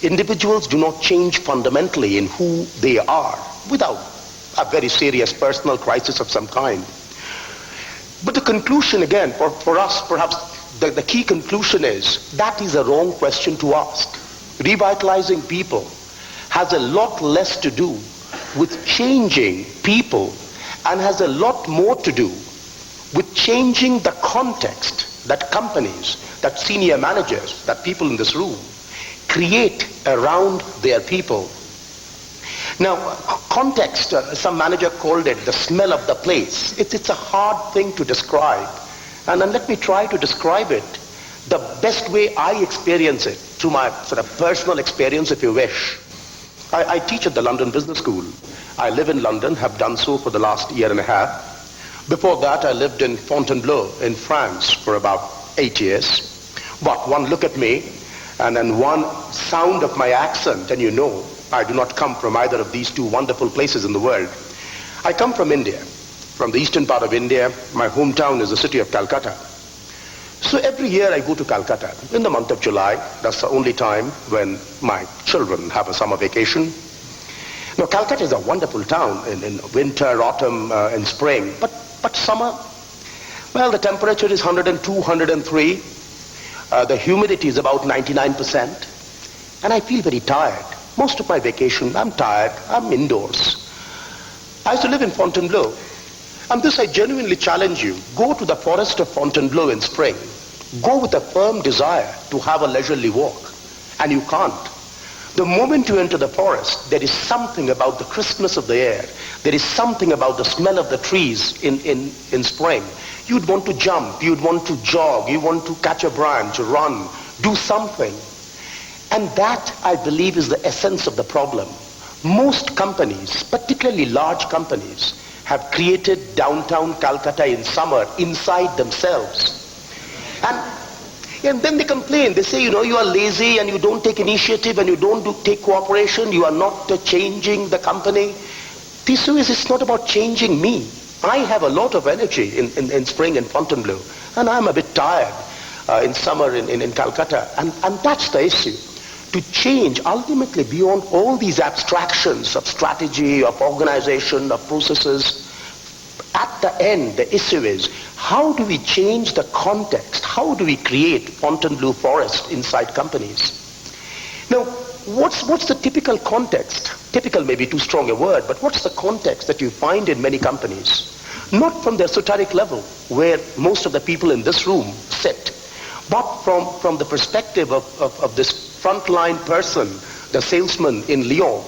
individuals do not change fundamentally in who they are without a very serious personal crisis of some kind. But the conclusion, again, for us, perhaps the key conclusion is that is a wrong question to ask. Revitalizing people has a lot less to do with changing people and has a lot more to do with changing the context that companies, that senior managers, that people in this room create around their people. Now, context, some manager called it the smell of the place. It's a hard thing to describe. And let me try to describe it the best way I experience it, through my sort of personal experience, if you wish. I teach at the London Business School. I live in London, have done so for the last year and a half. Before that, I lived in Fontainebleau in France for about 8 years. But one look at me, and then one sound of my accent, and you know I do not come from either of these two wonderful places in the world. I come from India, from the eastern part of India. My hometown is the city of Calcutta. So every year I go to Calcutta in the month of July. That's the only time when my children have a summer vacation. Now, Calcutta is a wonderful town in winter, autumn, and spring. But summer, well, the temperature is 102, 103. The humidity is about 99%. And I feel very tired. Most of my vacation, I'm tired. I'm indoors. I used to live in Fontainebleau. And this I genuinely challenge you. Go to the forest of Fontainebleau in spring. Go with a firm desire to have a leisurely walk. And you can't. The moment you enter the forest, there is something about the crispness of the air. There is something about the smell of the trees in spring. You'd want to jump. You'd want to jog. You want to catch a branch, run, do something. And that, I believe, is the essence of the problem. Most companies, particularly large companies, have created downtown Calcutta in summer inside themselves. And then they complain. They say, you are lazy and you don't take initiative and you don't take cooperation. You are not changing the company. The issue is, it's not about changing me. I have a lot of energy in spring in Fontainebleau. And I'm a bit tired in summer in Calcutta. And that's the issue. To change ultimately beyond all these abstractions of strategy, of organization, of processes, at the end, the issue is, how do we change the context? How do we create Fontainebleau forest inside companies? Now, what's the typical context? Typical may be too strong a word, but what's the context that you find in many companies? Not from the esoteric level, where most of the people in this room sit, but from the perspective of this frontline person, the salesman in Lyon.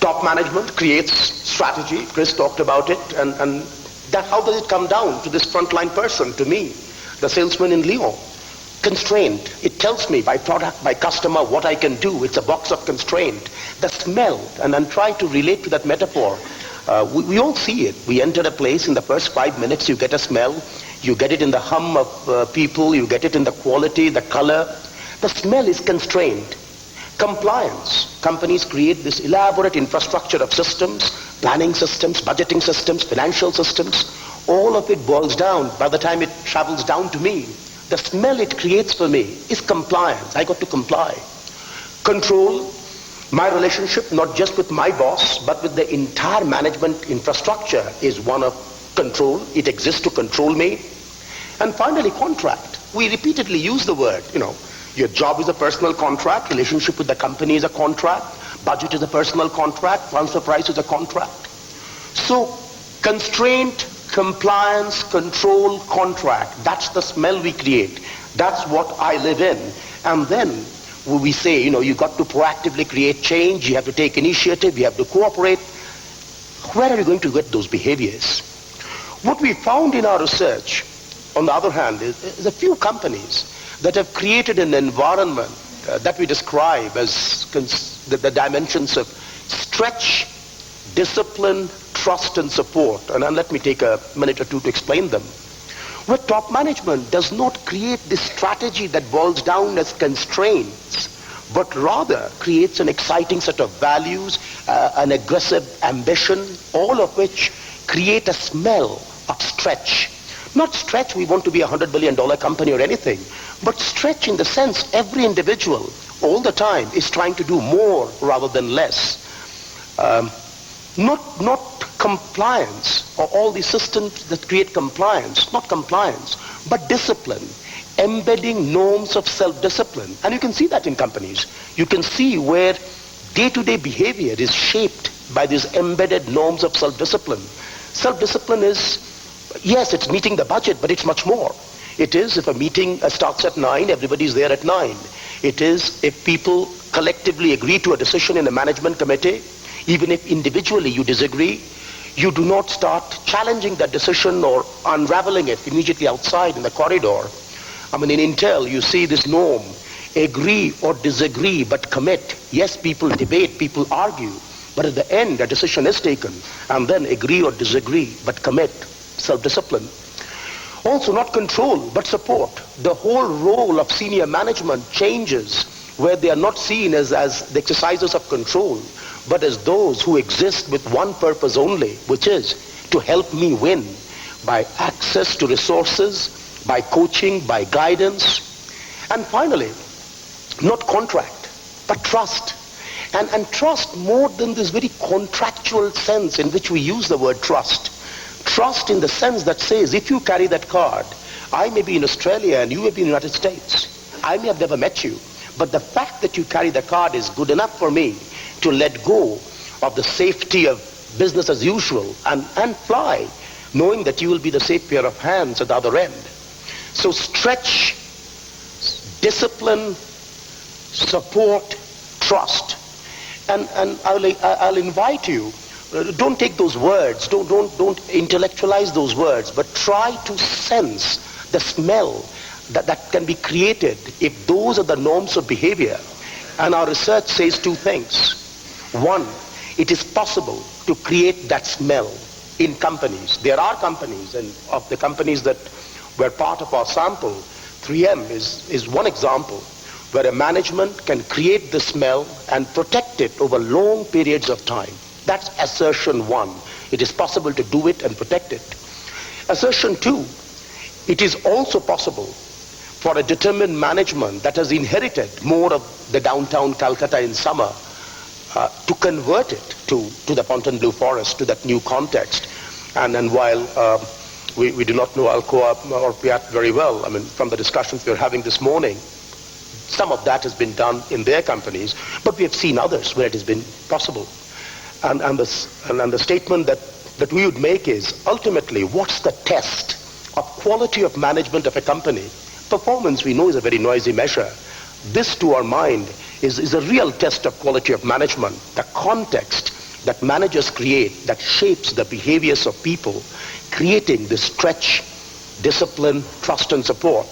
Top management creates strategy. Chris talked about it. And that, how does it come down to this frontline person, to me, the salesman in Lyon? Constraint. It tells me by product, by customer, what I can do. It's a box of constraint. The smell, and I'm trying to relate to that metaphor. We all see it. We enter a place, in the first 5 minutes, you get a smell. You get it in the hum of people. You get it in the quality, the color. The smell is constrained. Compliance. Companies create this elaborate infrastructure of systems, planning systems, budgeting systems, financial systems. All of it boils down, by the time it travels down to me, the smell it creates for me is compliance. I got to comply. Control. My relationship, not just with my boss, but with the entire management infrastructure, is one of control. It exists to control me. And finally, contract. We repeatedly use the word, your job is a personal contract, relationship with the company is a contract, budget is a personal contract, transfer price is a contract. So, constraint, compliance, control, contract, that's the smell we create. That's what I live in. And then we say, you've got to proactively create change, you have to take initiative, you have to cooperate. Where are you going to get those behaviors? What we found in our research, on the other hand, is a few companies that have created an environment that we describe as the dimensions of stretch, discipline, trust, and support. And let me take a minute or two to explain them. Where top management does not create this strategy that boils down as constraints, but rather creates an exciting set of values, an aggressive ambition, all of which create a smell of stretch. Not stretch, we want to be $100 billion company or anything, but stretch in the sense every individual all the time is trying to do more rather than less. Not compliance or all the systems that create compliance, not compliance, but discipline, embedding norms of self-discipline. And you can see that in companies. You can see where day-to-day behavior is shaped by these embedded norms of self-discipline. Self-discipline is, yes, it's meeting the budget, but it's much more. It is if a meeting starts at 9, everybody's there at 9. It is if people collectively agree to a decision in a management committee, even if individually you disagree, you do not start challenging that decision or unraveling it immediately outside in the corridor. I mean, in Intel, you see this norm, agree or disagree, but commit. Yes, people debate, people argue, but at the end, a decision is taken, and then agree or disagree, but commit, self-discipline. Also, not control, but support. The whole role of senior management changes where they are not seen as the exercisers of control, but as those who exist with one purpose only, which is to help me win by access to resources, by coaching, by guidance. And finally, not contract, but trust. And trust more than this very contractual sense in which we use the word trust. Trust in the sense that says, if you carry that card, I may be in Australia and you may be in the United States. I may have never met you, but the fact that you carry the card is good enough for me to let go of the safety of business as usual and fly, knowing that you will be the safe pair of hands at the other end. So stretch, discipline, support, trust. And I'll invite you, don't take those words, don't intellectualize those words, but try to sense the smell that can be created if those are the norms of behavior. And our research says two things. One, it is possible to create that smell in companies. There are companies, and of the companies that were part of our sample, 3M is one example, where a management can create the smell and protect it over long periods of time. That's assertion one. It is possible to do it and protect it. Assertion two, it is also possible for a determined management that has inherited more of the downtown Calcutta in summer to convert it to the Fontainebleau Forest, to that new context. And while we do not know Alcoa or Piat very well, I mean, from the discussions we're having this morning, some of that has been done in their companies, but we have seen others where it has been possible. And the statement that we would make is, ultimately, what's the test of quality of management of a company? Performance, we know, is a very noisy measure. This, to our mind, is a real test of quality of management, the context that managers create that shapes the behaviors of people, creating this stretch, discipline, trust, and support.